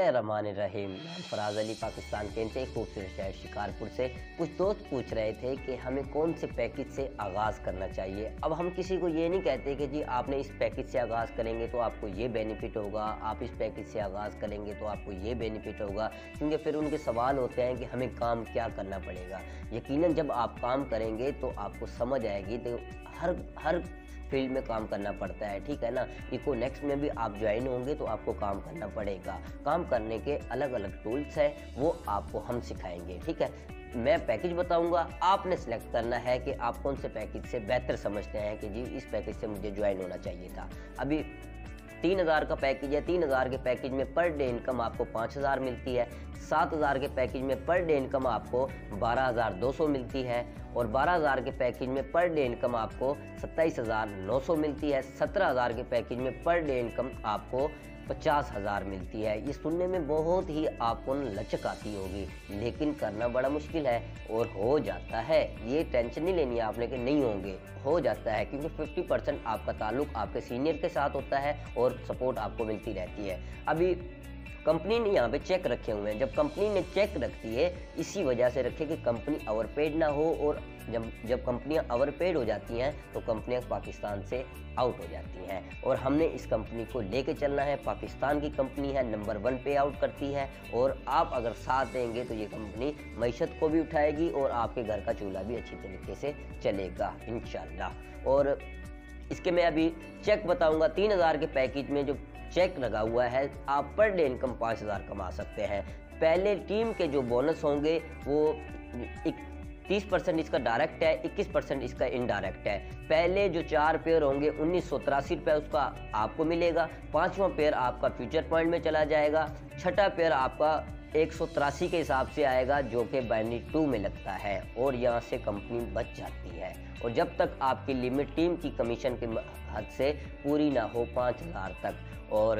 बिस्मिल्लाहिर्रहमानिर्रहीम। नाम फराज अली, पाकिस्तान के इंतहाई खूबसूरत शहर शिकारपुर से। कुछ दोस्त पूछ रहे थे कि हमें कौन से पैकेज से आगाज़ करना चाहिए। अब हम किसी को ये नहीं कहते कि जी आपने इस पैकेज से आगाज़ करेंगे तो आपको ये बेनिफिट होगा, आप इस पैकेज से आगाज़ करेंगे तो आपको ये बेनिफिट होगा, क्योंकि फिर उनके सवाल होते हैं कि हमें काम क्या करना पड़ेगा। यकीनन जब आप काम करेंगे तो आपको समझ आएगी। तो हर फील्ड में काम करना पड़ता है, ठीक है ना। इकोनेक्स में भी आप ज्वाइन होंगे तो आपको काम करना पड़ेगा। काम करने के अलग अलग टूल्स हैं, वो आपको हम सिखाएंगे, ठीक है। मैं पैकेज बताऊंगा, आपने सेलेक्ट करना है कि आप कौन से पैकेज से बेहतर समझते हैं कि जी इस पैकेज से मुझे ज्वाइन होना चाहिए था। अभी 3000 का पैकेज है। 3000 के पैकेज में पर डे इनकम आपको 5000 मिलती है। 7000 के पैकेज में पर डे इनकम आपको 12200 मिलती है। और 12000 के पैकेज में पर डे इनकम आपको 27900 मिलती है। 17000 के पैकेज में पर डे इनकम आपको 50000 मिलती है। ये सुनने में बहुत ही आपको लचक आती होगी, लेकिन करना बड़ा मुश्किल है और हो जाता है। ये टेंशन नहीं लेनी है आपने कि नहीं होंगे, हो जाता है, क्योंकि 50% आपका ताल्लुक आपके सीनियर के साथ होता है और सपोर्ट आपको मिलती रहती है। अभी कंपनी ने यहाँ पे चेक रखे हुए हैं। जब कंपनी ने चेक रखती है, इसी वजह से रखे कि कंपनी ओवरपेड ना हो, और जब कंपनियाँ ओवरपेड हो जाती हैं तो कंपनियाँ पाकिस्तान से आउट हो जाती हैं। और हमने इस कंपनी को लेके चलना है। पाकिस्तान की कंपनी है, नंबर 1 पे आउट करती है, और आप अगर साथ देंगे तो ये कंपनी मईशत को भी उठाएगी और आपके घर का चूल्हा भी अच्छी तरीके से चलेगा इंशाल्लाह। और इसके मैं अभी चेक बताऊंगा। 3000 के पैकेज में जो चेक लगा हुआ है, आप पर डे इनकम 5000 कमा सकते हैं। पहले टीम के जो बोनस होंगे वो 30% इसका डायरेक्ट है, 21% इसका इनडायरेक्ट है। पहले जो 4 पेयर होंगे 1983 रुपये उसका आपको मिलेगा। 5वां पेयर आपका फ्यूचर पॉइंट में चला जाएगा। 6ठा पेयर आपका 183 के हिसाब से आएगा, जो कि बाइनरी 2 में लगता है, और यहाँ से कंपनी बच जाती है। और जब तक आपकी लिमिट टीम की कमीशन के हद से पूरी ना हो 5000 तक, और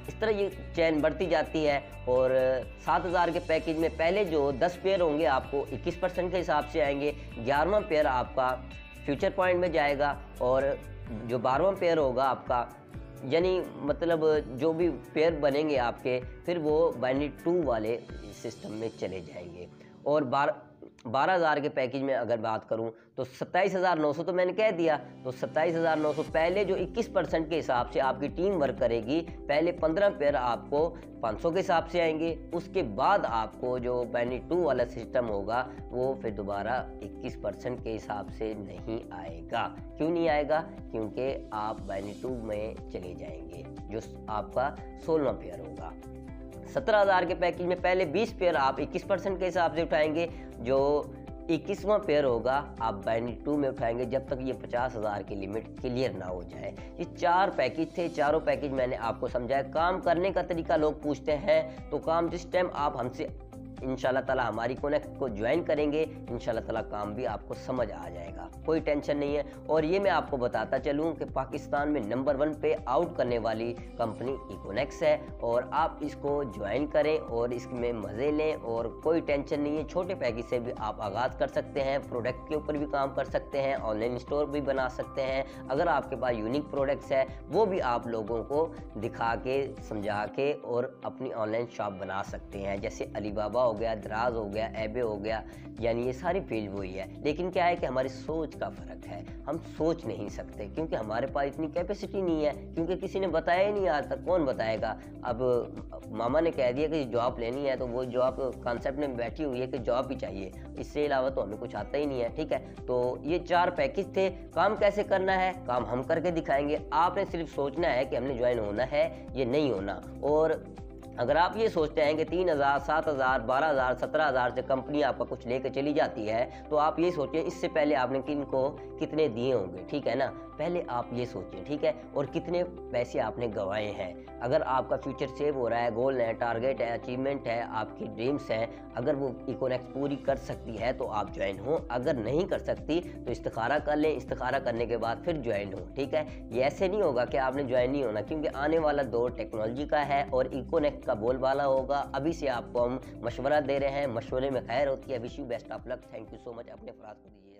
इस तरह ये चैन बढ़ती जाती है। और 7000 के पैकेज में पहले जो 10 पेयर होंगे आपको 21% के हिसाब से आएंगे। 11वां पेयर आपका फ्यूचर पॉइंट में जाएगा, और जो 12वां पेयर होगा आपका, यानी मतलब जो भी पेयर बनेंगे आपके, फिर वो बाइनरी 2 वाले सिस्टम में चले जाएंगे। और 12000 के पैकेज में अगर बात करूं तो 27900 तो मैंने कह दिया। तो 27900 पहले जो 21% के हिसाब से आपकी टीम वर्क करेगी, पहले 15 पेयर आपको 500 के हिसाब से आएंगे। उसके बाद आपको जो बाइनरी 2 वाला सिस्टम होगा वो फिर दोबारा 21% के हिसाब से नहीं आएगा। क्यों नहीं आएगा? क्योंकि आप बाइनरी 2 में चले जाएंगे, जो आपका 16वां पेयर होगा। 17000 के पैकेज में पहले 20 पेयर आप 21% के हिसाब से उठाएंगे। जो 21वां पेयर होगा आप बाइनरी 2 में उठाएंगे, जब तक ये 50000 की लिमिट क्लियर ना हो जाए। ये 4 पैकेज थे, चारों पैकेज मैंने आपको समझाया। काम करने का तरीका लोग पूछते हैं, तो काम जिस टाइम आप हमसे इंशाल्लाह ताला हमारी कनेक्ट को ज्वाइन करेंगे, इंशाल्लाह ताला काम भी आपको समझ आ जाएगा, कोई टेंशन नहीं है। और ये मैं आपको बताता चलूँ कि पाकिस्तान में नंबर 1 पे आउट करने वाली कंपनी इकोनेक्स है, और आप इसको ज्वाइन करें और इसमें मज़े लें, और कोई टेंशन नहीं है। छोटे पैकेज से भी आप आगाज़ कर सकते हैं, प्रोडक्ट के ऊपर भी काम कर सकते हैं, ऑनलाइन स्टोर भी बना सकते हैं। अगर आपके पास यूनिक प्रोडक्ट्स है वो भी आप लोगों को दिखा के, समझा के, और अपनी ऑनलाइन शॉप बना सकते हैं। जैसे अलीबाबा हो गया, दराज हो गया, एबे हो गया, यानी ये सारी फील्ड वही है। लेकिन क्या है कि हमारी सोच का फ़र्क है, हम सोच नहीं सकते क्योंकि हमारे पास इतनी कैपेसिटी नहीं है, क्योंकि किसी ने बताया ही नहीं आज तक। कौन बताएगा? अब मामा ने कह दिया कि जॉब लेनी है तो वो जॉब कॉन्सेप्ट में बैठी हुई है कि जॉब भी चाहिए, इससे अलावा तो हमें कुछ आता ही नहीं है, ठीक है। तो ये 4 पैकेज थे। काम कैसे करना है, काम हम करके दिखाएंगे। आपने सिर्फ सोचना है कि हमने ज्वाइन होना है, ये नहीं होना। और अगर आप ये सोचते हैं कि 3000, 7000, 12000, 17000 से कंपनी आपका कुछ लेकर चली जाती है, तो आप ये सोचिए इससे पहले आपने किनको कितने दिए होंगे, ठीक है ना। पहले आप ये सोचिए, ठीक है, और कितने पैसे आपने गंवाए हैं। अगर आपका फ्यूचर सेव हो रहा है, गोल है, टारगेट है, अचीवमेंट है, आपकी ड्रीम्स हैं, अगर वो इकोनेक्स पूरी कर सकती है तो आप ज्वाइन हो। अगर नहीं कर सकती तो इस्तिखारा कर लें, इस्तिखारा करने के बाद फिर ज्वाइन हो, ठीक है। ये ऐसे नहीं होगा कि आपने ज्वाइन नहीं होना, क्योंकि आने वाला दौर टेक्नोलॉजी का है और इकोनेक्स का बोलबाला होगा। अभी से आपको हम मशवरा दे रहे हैं, मशवरे में खैर होती है। Wish you best of luck. Thank you so much. अपने फराज को दीजिए।